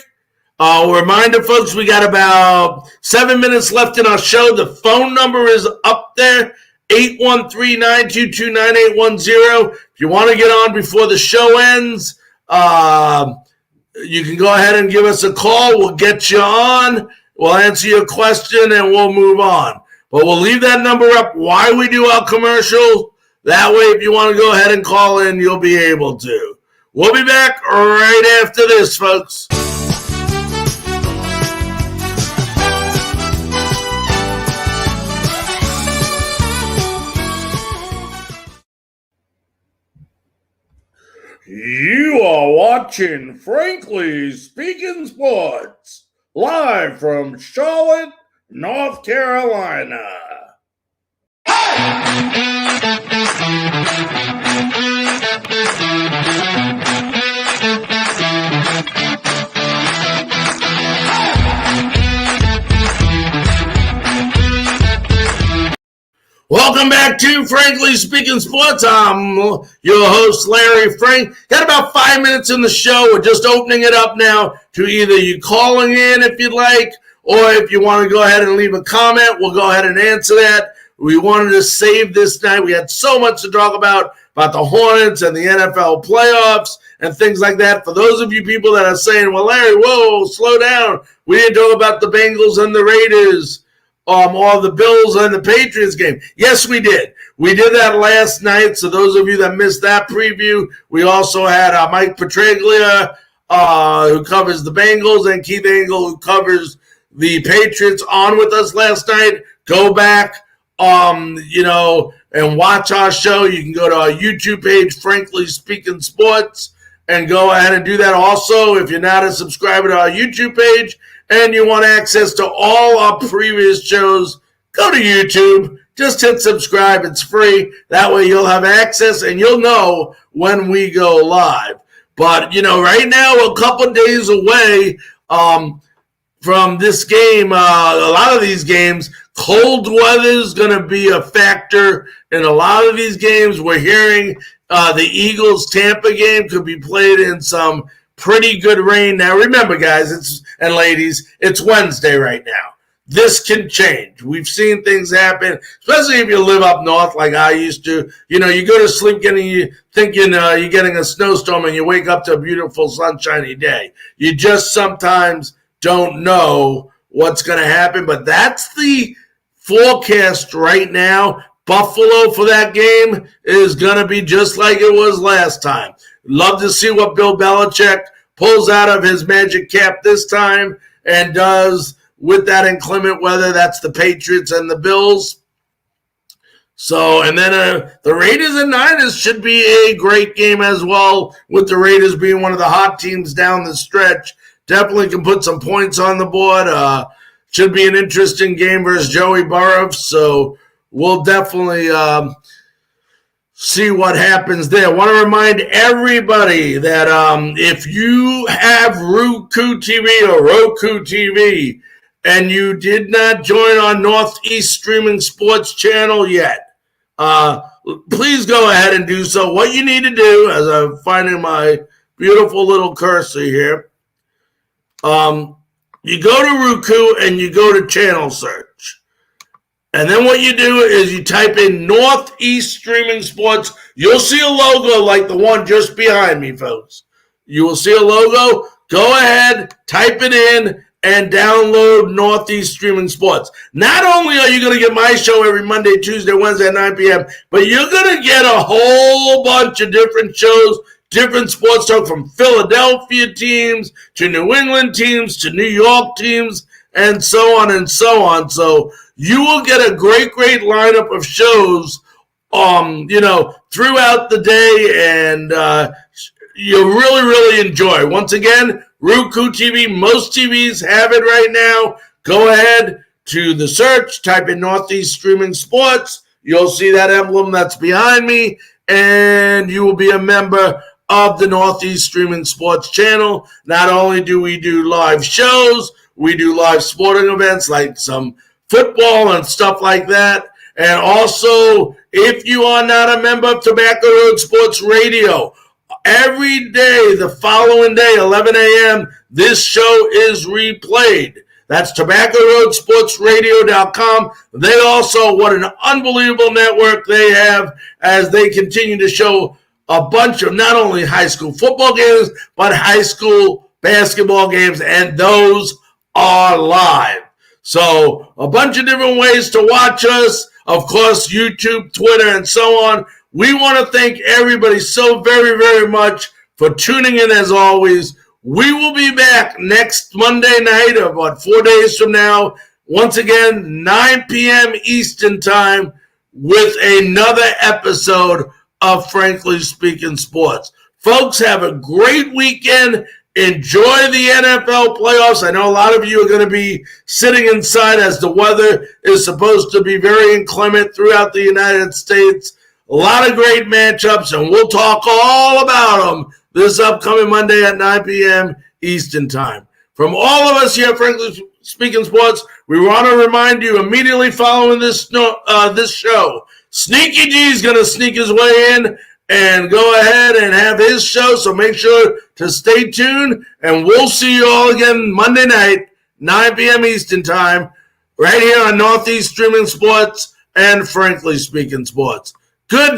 Reminder, folks, we got about 7 minutes left in our show. The phone number is up there, 813-922-9810. If you want to get on before the show ends, you can go ahead and give us a call. We'll get you on. We'll answer your question, and we'll move on. But we'll leave that number up while we do our commercial. That way, if you want to go ahead and call in, you'll be able to. We'll be back right after this, folks. You are watching Frankly Speaking Sports, live from Charlotte, North Carolina. Welcome back to Frankly Speaking Sports. I'm your host, Larry Frank. Got about 5 minutes in the show. We're just opening it up now to either you calling in if you'd like, or if you want to go ahead and leave a comment, we'll go ahead and answer that. We wanted to save this night. We had so much to talk about the Hornets and the NFL playoffs and things like that. For those of you people that are saying, well, Larry, whoa, slow down. We didn't talk about the Bengals and the Raiders or the Bills and the Patriots game. Yes, we did. We did that last night. So those of you that missed that preview, we also had Mike Petraglia, who covers the Bengals, and Keith Angle, who covers the Patriots, on with us last night. Go back, and watch our show. You can go to our YouTube page, Frankly Speaking Sports, and go ahead and do that. Also, if you're not a subscriber to our YouTube page and you want access to all our previous shows, go to YouTube. Just hit subscribe. It's free. That way you'll have access and you'll know when we go live. But, right now we're a couple days away from this game. A lot of these games, cold weather is going to be a factor in a lot of these games. We're hearing the Eagles-Tampa game could be played in some pretty good rain. Now, remember, guys and ladies, it's Wednesday right now. This can change. We've seen things happen, especially if you live up north like I used to. You go to sleep thinking you're getting a snowstorm, and you wake up to a beautiful sunshiny day. You just sometimes don't know what's going to happen, but that's the forecast right now. Buffalo for that game is going to be just like it was last time. Love to see what Bill Belichick pulls out of his magic cap this time and does with that inclement weather. That's the Patriots and the Bills. So, and then the Raiders and Niners should be a great game as well, with the Raiders being one of the hot teams down the stretch. Definitely can put some points on the board. Should be an interesting game versus Joey Burrow. So we'll definitely see what happens there. I want to remind everybody that if you have Roku TV or Roku TV and you did not join our Northeast Streaming Sports channel yet, please go ahead and do so. What you need to do, as I'm finding my beautiful little cursor here, you go to Roku and you go to channel search. And then what you do is you type in Northeast Streaming Sports. You'll see a logo like the one just behind me, folks. You will see a logo. Go ahead, type it in, and download Northeast Streaming Sports. Not only are you going to get my show every Monday, Tuesday, Wednesday at 9 p.m., but you're going to get a whole bunch of different shows, different sports talk, from Philadelphia teams to New England teams to New York teams, and so on and so on. So you will get a great lineup of shows, throughout the day, and you'll really enjoy. Once again, Roku TV, most TVs have it right now. Go ahead to the search, type in Northeast Streaming Sports. You'll see that emblem that's behind me, and you will be a member of the Northeast Streaming Sports channel. Not only do we do live shows, we do live sporting events like some football and stuff like that. And also, if you are not a member of Tobacco Road Sports Radio, every day, the following day, 11 a.m., this show is replayed. That's TobaccoRoadSportsRadio.com. They also, what an unbelievable network they have as they continue to show a bunch of not only high school football games, but high school basketball games, and those are live. So a bunch of different ways to watch us. Of course, YouTube, Twitter, and so on. We want to thank everybody so very much for tuning in as always. We will be back next Monday night, about 4 days from now. Once again, 9 p.m. Eastern Time with another episode of Frankly Speaking Sports. Folks, have a great weekend. Enjoy the NFL playoffs. I know a lot of you are going to be sitting inside as the weather is supposed to be very inclement throughout the United States. A lot of great matchups, and we'll talk all about them this upcoming Monday at 9 p.m. Eastern Time. From all of us here at Frankly Speaking Sports, we want to remind you immediately following this show, Sneaky G is going to sneak his way in and go ahead and have his show, so make sure to stay tuned, and we'll see you all again Monday night 9 p.m. Eastern Time, right here on Northeast Streaming Sports and Frankly Speaking Sports. Good